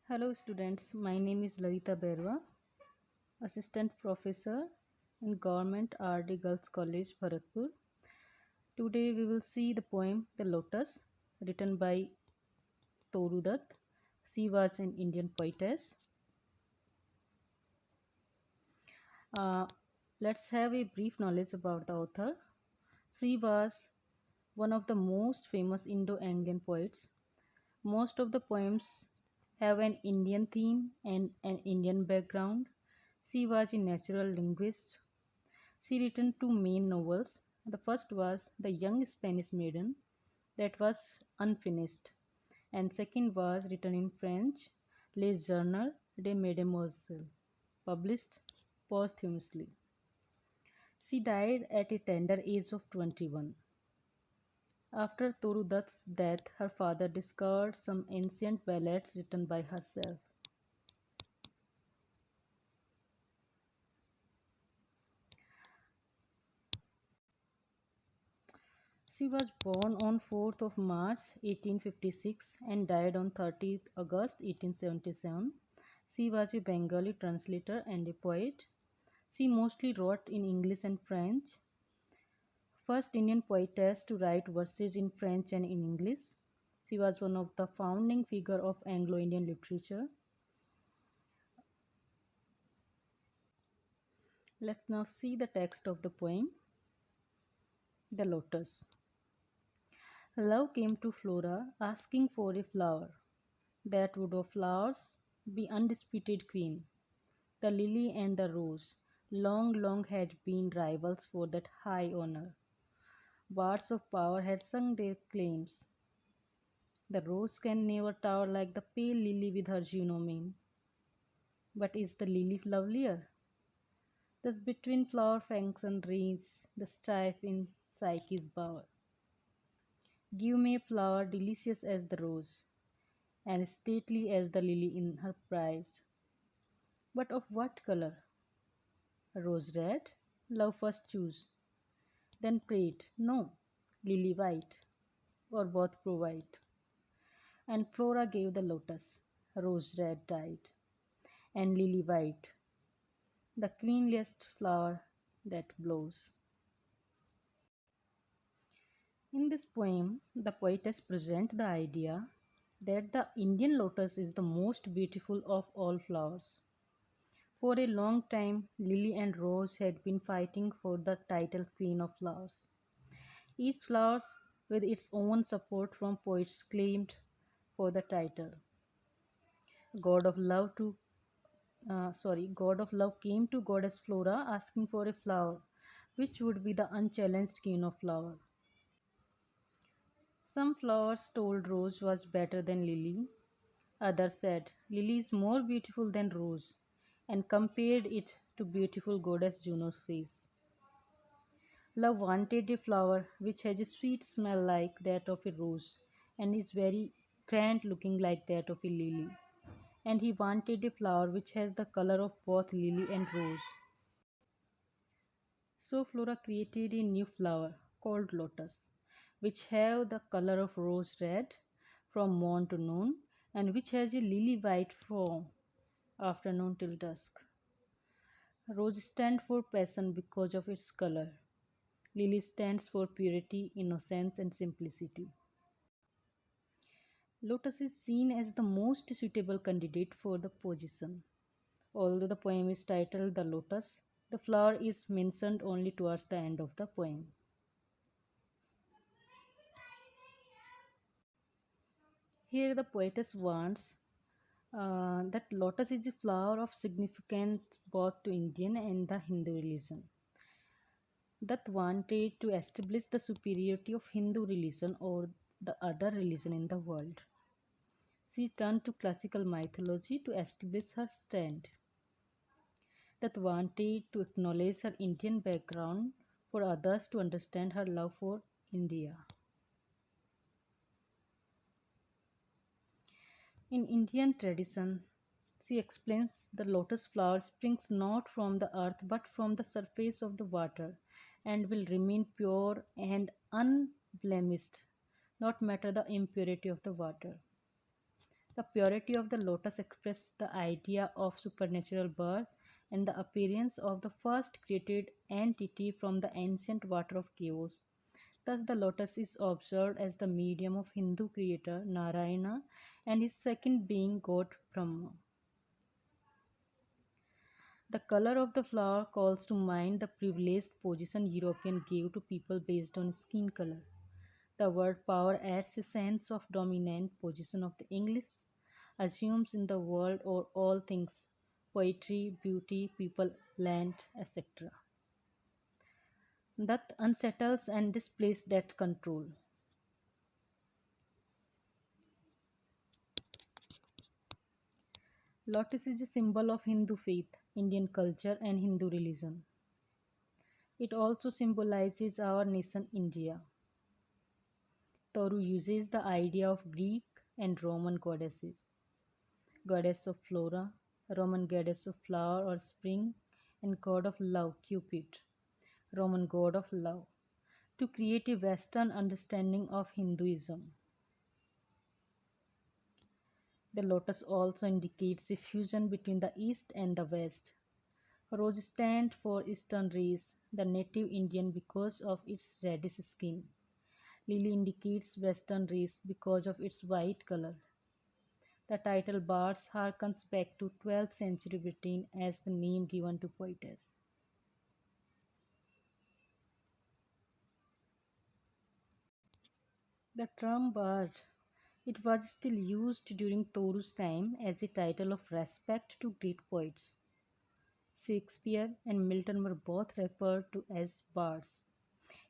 Hello students, my name is Lalita Bairwa, Assistant Professor in Government RD Girls College, Bharatpur. Today we will see the poem The Lotus, written by Toru Dutt. She was an Indian poetess. Uh, let's have a brief knowledge about the author. She was one of the most famous Indo-Anglian poets. Most of the poems have an Indian theme and an Indian background. She was a natural linguist. She written two main novels. The first was The Young Spanish Maiden, that was unfinished, and second was written in French, Les Journaux de Mademoiselle, published posthumously. She died at a tender age of 21. After Toru Dutt's death, her father discovered some ancient ballads written by herself. She was born on 4th of March 1856 and died on 30th August 1877. She was a Bengali translator and a poet. She mostly wrote in English and French. First Indian poetess to write verses in French and in English. She was one of the founding figures of Anglo-Indian literature. Let's now see the text of the poem, The Lotus. Love came to Flora asking for a flower that would of flowers be undisputed queen. The lily and the rose long had been rivals for that high honor. Bards of power had sung their claims. The rose can never tower like the pale lily with her Juno mane. But is the lily lovelier? Thus between flower function reigns the strife in Psyche's bower. Give me a flower delicious as the rose, and stately as the lily in her pride. But of what color? Rose red? Love first choose, then prayed, no, lily white, or both provide. And Flora gave the lotus, rose red dyed, and lily white, the queenliest flower that blows. In this poem, the poetess presents the idea that the Indian lotus is the most beautiful of all flowers. For a long time, lily and rose had been fighting for the title Queen of Flowers. Each flower, with its own support from poets, claimed for the title. God of love to God of love came to goddess Flora asking for a flower, which would be the unchallenged queen of flower. Some flowers told Rose was better than Lily. Others said Lily is more beautiful than Rose, and compared it to beautiful goddess Juno's face. Love wanted a flower which has a sweet smell like that of a rose, and is very grand looking like that of a lily. And he wanted a flower which has the color of both lily and rose. So Flora created a new flower called Lotus, which have the color of rose red from morn to noon, and which has a lily white from afternoon till dusk. Rose stands for passion because of its color. Lily stands for purity, innocence, and simplicity. Lotus is seen as the most suitable candidate for the position. Although the poem is titled The Lotus, the flower is mentioned only towards the end of the poem. Here the poetess wants that lotus is a flower of significance both to Indian and the Hindu religion. That wanted to establish the superiority of Hindu religion over the other religion in the world. She turned to classical mythology to establish her stand. That wanted to acknowledge her Indian background for others to understand her love for India. In Indian tradition, she explains the lotus flower springs not from the earth but from the surface of the water and will remain pure and unblemished, not matter the impurity of the water. The purity of the lotus expresses the idea of supernatural birth and the appearance of the first created entity from the ancient water of chaos. Thus, the lotus is observed as the medium of Hindu creator Narayana and his second being God Brahma. The color of the flower calls to mind the privileged position Europeans gave to people based on skin color. The word power adds a sense of dominant position of the English assumes in the world or all things poetry, beauty, people, land, etc. That unsettles and displaces that control. Lotus is a symbol of Hindu faith, Indian culture, and Hindu religion. It also symbolizes our nation India. Toru uses the idea of Greek and Roman goddesses, goddess of flora, Roman goddess of flower or spring, and god of love, Cupid, Roman god of love, to create a Western understanding of Hinduism. The lotus also indicates a fusion between the East and the West. Rose stands for Eastern race, the native Indian because of its reddish skin. Lily indicates Western race because of its white color. The title Bards harkens back to 12th century Britain as the name given to poetess. The term bard, it was still used during Toru's time as a title of respect to great poets. Shakespeare and Milton were both referred to as bards.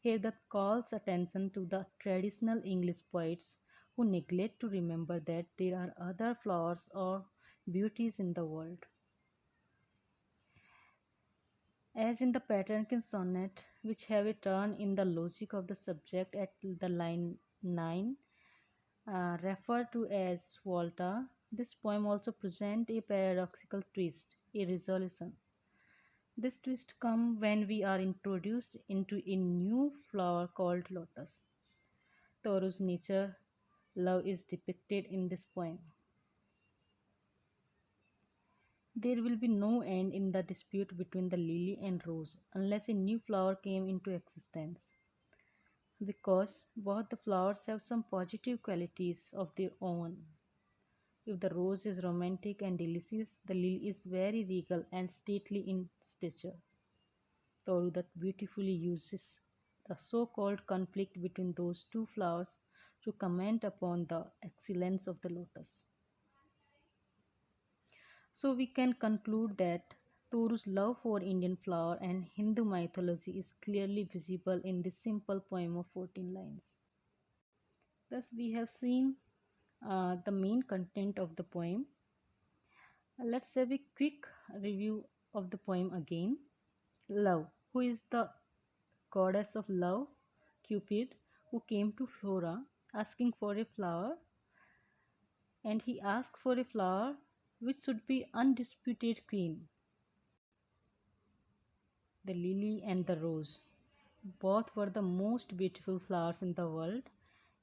Here that calls attention to the traditional English poets who neglect to remember that there are other flowers or beauties in the world. As in the Petrarchan sonnet, which have a turn in the logic of the subject at the line 9, referred to as Volta, this poem also presents a paradoxical twist, a resolution. This twist comes when we are introduced into a new flower called lotus. Toru's nature love is depicted in this poem. There will be no end in the dispute between the lily and rose unless a new flower came into existence. Because both the flowers have some positive qualities of their own. If the rose is romantic and delicious, the lily is very regal and stately in stature. Toru that beautifully uses the so-called conflict between those two flowers to comment upon the excellence of the lotus. So we can conclude that Toru's love for Indian flower and Hindu mythology is clearly visible in this simple poem of 14 lines. Thus we have seen the main content of the poem. Let's have a quick review of the poem again. Love. Who is the goddess of love? Cupid, who came to Flora asking for a flower, and he asked for a flower which should be undisputed queen. The lily and the rose. Both were the most beautiful flowers in the world,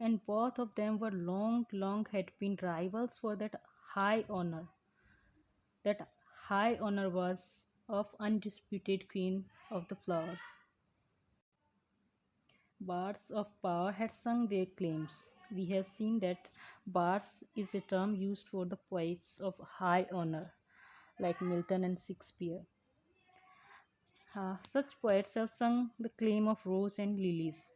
and both of them were long had been rivals for that high honor. That high honor was of undisputed queen of the flowers. Bards of power had sung their claims. We have seen that bards is a term used for the poets of high honor, like Milton and Shakespeare. Such poets have sung the claim of rose and lilies.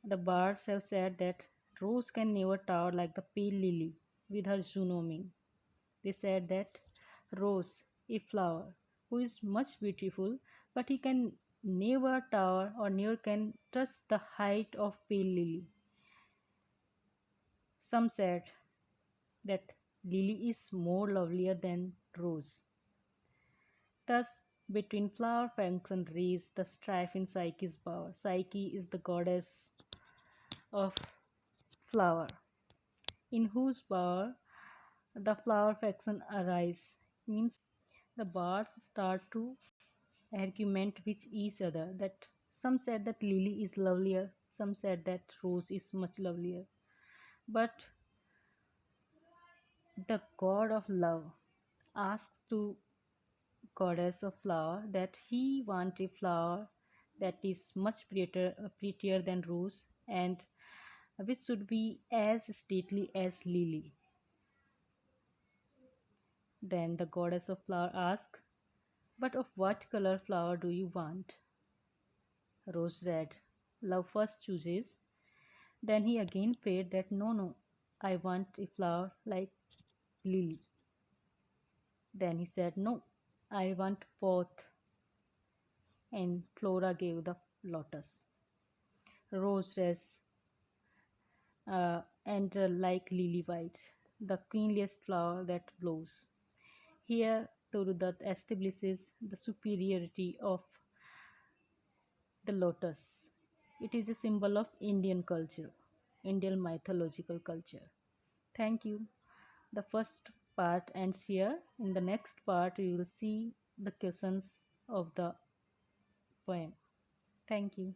The bards have said that rose can never tower like the pale lily with her Junoming. They said that rose, a flower, who is much beautiful, but he can never tower or never can touch the height of pale lily. Some said that lily is more lovelier than rose. Thus, between flower, fangs, and rays, the strife in Psyche's power. Psyche is the goddess of flower, in whose power the flower faction arise. Means the bards start to argument with each other. That some said that lily is lovelier, some said that rose is much lovelier. But The god of love asks to goddess of flower that he want a flower that is much prettier than rose and which should be as stately as lily. Then the goddess of flower asks, but of what color flower do you want? Rose red. Love first chooses. Then he again prayed that no, no, I want a flower like lily. Then he said, no, I want both. And Flora gave the lotus. Rose red and like lily white, the queenliest flower that blows. Here, Toru establishes the superiority of the lotus. It is a symbol of Indian culture, Indian mythological culture. Thank you. The first part ends here. In the next part, we will see the questions of the poem. Thank you.